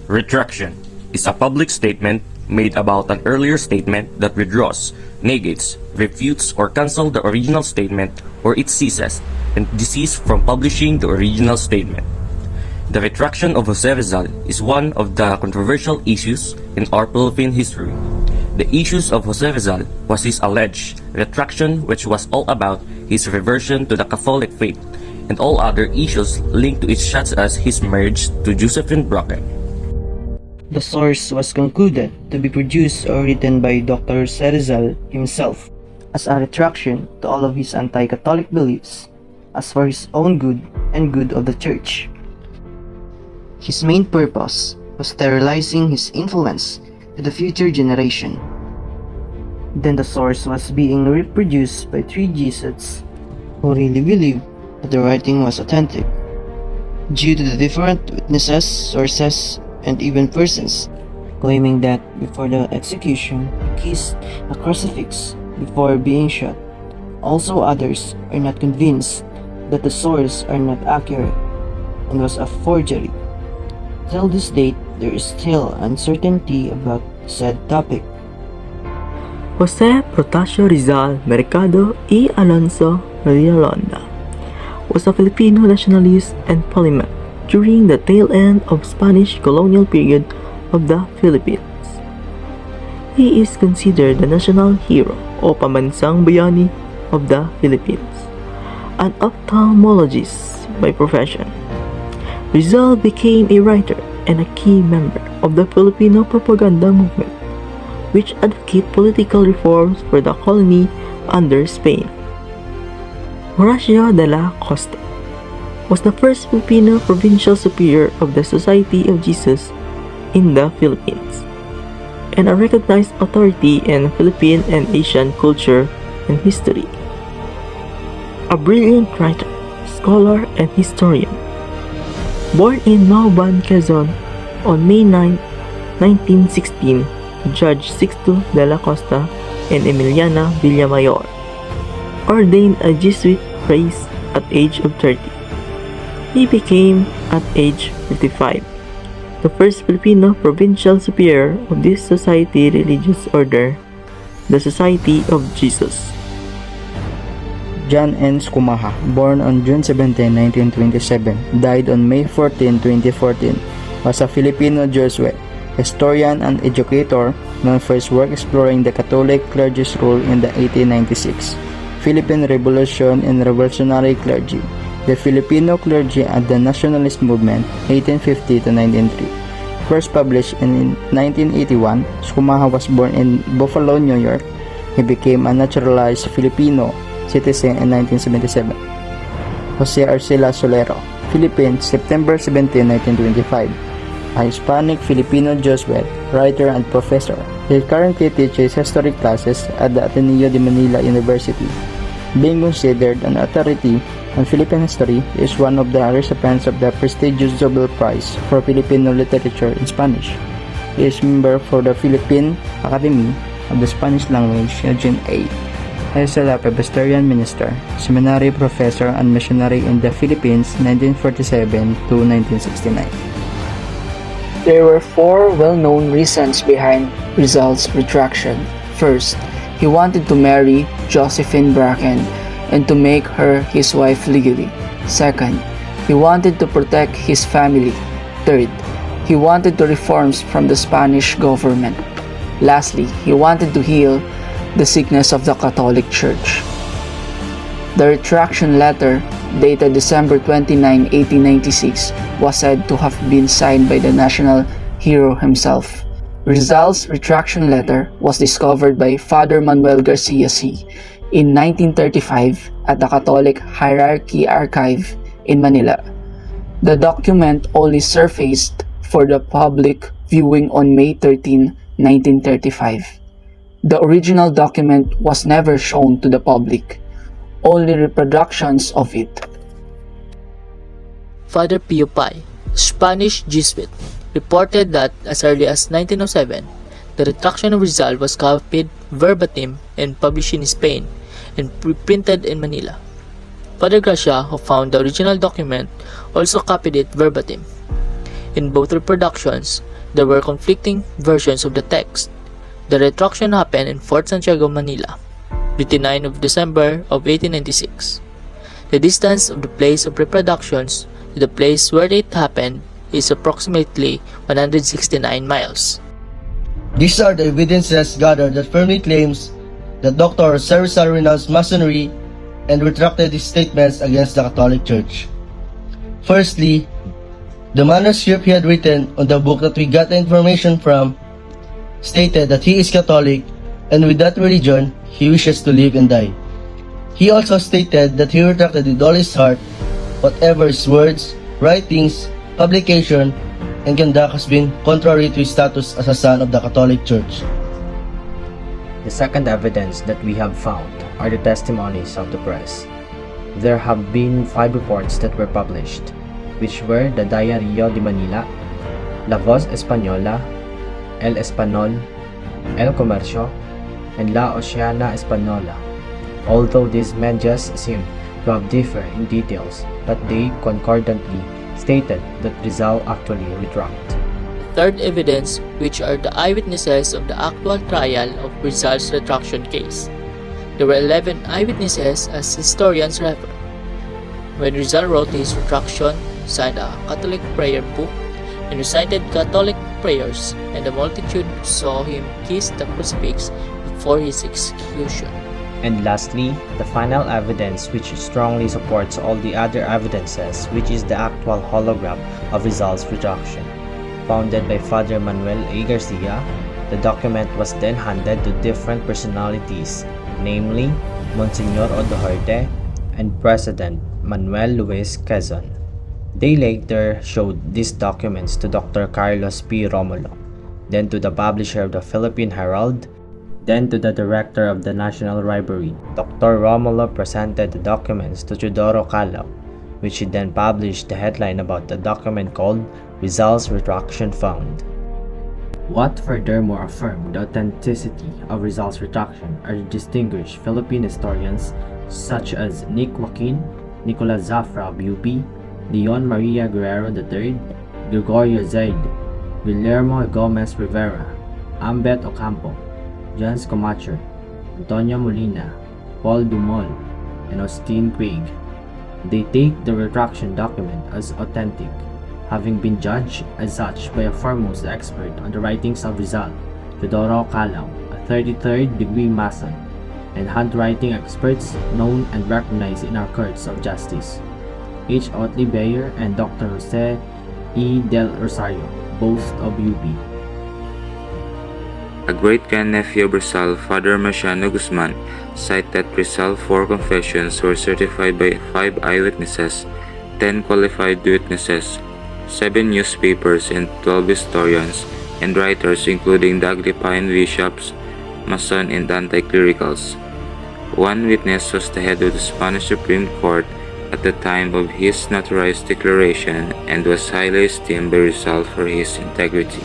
Retraction is a public statement made about an earlier statement that withdraws, negates, refutes, or cancels the original statement or it ceases and deceases from publishing the original statement. The retraction of Jose Rizal is one of the controversial issues in our Philippine history. The issues of Jose Rizal was his alleged retraction, which was all about his reversion to the Catholic faith, and all other issues linked to it, such as his marriage to Josephine Bracken. The source was concluded to be produced or written by Dr. Rizal himself as a retraction to all of his anti-Catholic beliefs, as for his own good and good of the Church. His main purpose was sterilizing his influence to the future generation. Then the source was being reproduced by three Jesuits who really believed that the writing was authentic, due to the different witnesses, sources, and even persons claiming that before the execution he kissed a crucifix before being shot. Also, others are not convinced that the source are not accurate and was a forgery. Till this date, there is still uncertainty about said topic. Jose Protasio Rizal Mercado y Alonso Villalonda was a Filipino nationalist and polymath during the tail end of Spanish colonial period of the Philippines. He is considered the national hero o pambansang bayani of the Philippines, an ophthalmologist by profession. Rizal became a writer and a key member of the Filipino propaganda movement, which advocated political reforms for the colony under Spain. Horacio de la Costa was the first Filipino provincial superior of the Society of Jesus in the Philippines, and a recognized authority in Philippine and Asian culture and history. A brilliant writer, scholar, and historian. Born in Nauban, Quezon on May 9, 1916, Judge Sixto de la Costa and Emiliana Villamayor, ordained a Jesuit priest at age of 30. He became, at age 55, the first Filipino provincial superior of this society religious order, the Society of Jesus. John N. Scumaha, born on June 17, 1927, died on May 14, 2014, was a Filipino Jesuit, historian and educator known for his work exploring the Catholic clergy's role in the 1896 Philippine Revolution and revolutionary clergy, the Filipino clergy and the nationalist movement, 1850 to 1903. First published in 1981, Scumaha was born in Buffalo, New York. He became a naturalized Filipino citizen in 1977. Jose Arcila Solero, Philippines, September 17, 1925. A Hispanic Filipino Jesuit, writer and professor. He currently teaches history classes at the Ateneo de Manila University. Being considered an authority on Philippine history, he is one of the recipients of the prestigious Nobel Prize for Filipino Literature in Spanish. He is member for the Philippine Academy of the Spanish Language, Region A. He is a Presbyterian minister, seminary professor, and missionary in the Philippines 1947 to 1969. There were four well-known reasons behind Rizal's retraction. First, he wanted to marry Josephine Bracken and to make her his wife legally. Second, he wanted to protect his family. Third, he wanted to reforms from the Spanish government. Lastly, he wanted to heal the sickness of the Catholic Church. The retraction letter, dated December 29, 1896, was said to have been signed by the national hero himself. Rizal's retraction letter was discovered by Father Manuel Garcia C. in 1935 at the Catholic Hierarchy Archive in Manila. The document only surfaced for the public viewing on May 13, 1935. The original document was never shown to the public, only reproductions of it. Father Pio Pai, Spanish Jesuit, reported that as early as 1907, the retraction of Rizal was copied verbatim and published in Spain and reprinted in Manila. Father Gracia, who found the original document, also copied it verbatim. In both reproductions, There were conflicting versions of the text. The retraction happened in Fort Santiago, Manila, 29 of December of 1896. The distance of the place of reproductions to the place where it happened is approximately 169 miles. These are the evidences gathered that firmly claims that Dr. Rizal renounced Masonry and retracted his statements against the Catholic Church. Firstly, the manuscript he had written on the book that we got the information from stated that he is Catholic and with that religion he wishes to live and die. He also stated that he retracted with all his heart whatever his words, writings, publication, and conduct has been contrary to his status as a son of the Catholic Church. The second evidence that we have found are the testimonies of the press. There have been 5 reports that were published, which were the Diario de Manila, La Voz Española, El Español, El Comercio, and La Oceana Española. Although these medias seem to have differed in details, but they concordantly stated that Rizal actually retracted. Third evidence, which are the eyewitnesses of the actual trial of Rizal's retraction case. There were 11 eyewitnesses as historians refer. When Rizal wrote his retraction, signed a Catholic prayer book, and recited Catholic prayers, and the multitude saw him kiss the crucifix before his execution. And lastly, the final evidence which strongly supports all the other evidences, which is the actual hologram of Rizal's retraction. Founded by Father Manuel A. Garcia, the document was then handed to different personalities, namely Monsignor Odoharte and President Manuel Luis Quezon. They later showed these documents to Dr. Carlos P. Romulo, then to the publisher of the Philippine Herald, then to the director of the National Library. Dr. Romulo presented the documents to Teodoro Calao, which he then published the headline about the document called Rizal's Retraction Found. What furthermore affirmed the authenticity of Rizal's retraction are distinguished Philippine historians such as Nick Joaquin, Nicolas Zafra of UP, Leon Maria Guerrero III, Gregorio Zaid, Guillermo Gomez Rivera, Ambet Ocampo, Jans Comacher, Antonio Molina, Paul Dumol, and Austin Craig. They take the retraction document as authentic, having been judged as such by a foremost expert on the writings of Rizal, Teodoro Calao, a 33rd degree Mason, and handwriting experts known and recognized in our courts of justice, H. Otley Bayer and Dr. Jose E. Del Rosario, both of UP. A great-grandnephew of Rizal, Father Marciano Guzman, cited that Rizal's 4 confessions were certified by 5 eyewitnesses, 10 qualified witnesses, 7 newspapers, and 12 historians and writers including the Agripine bishops, Mason, and anti-clericals. One witness was the head of the Spanish Supreme Court at the time of his notarized declaration and was highly esteemed by Rizal for his integrity.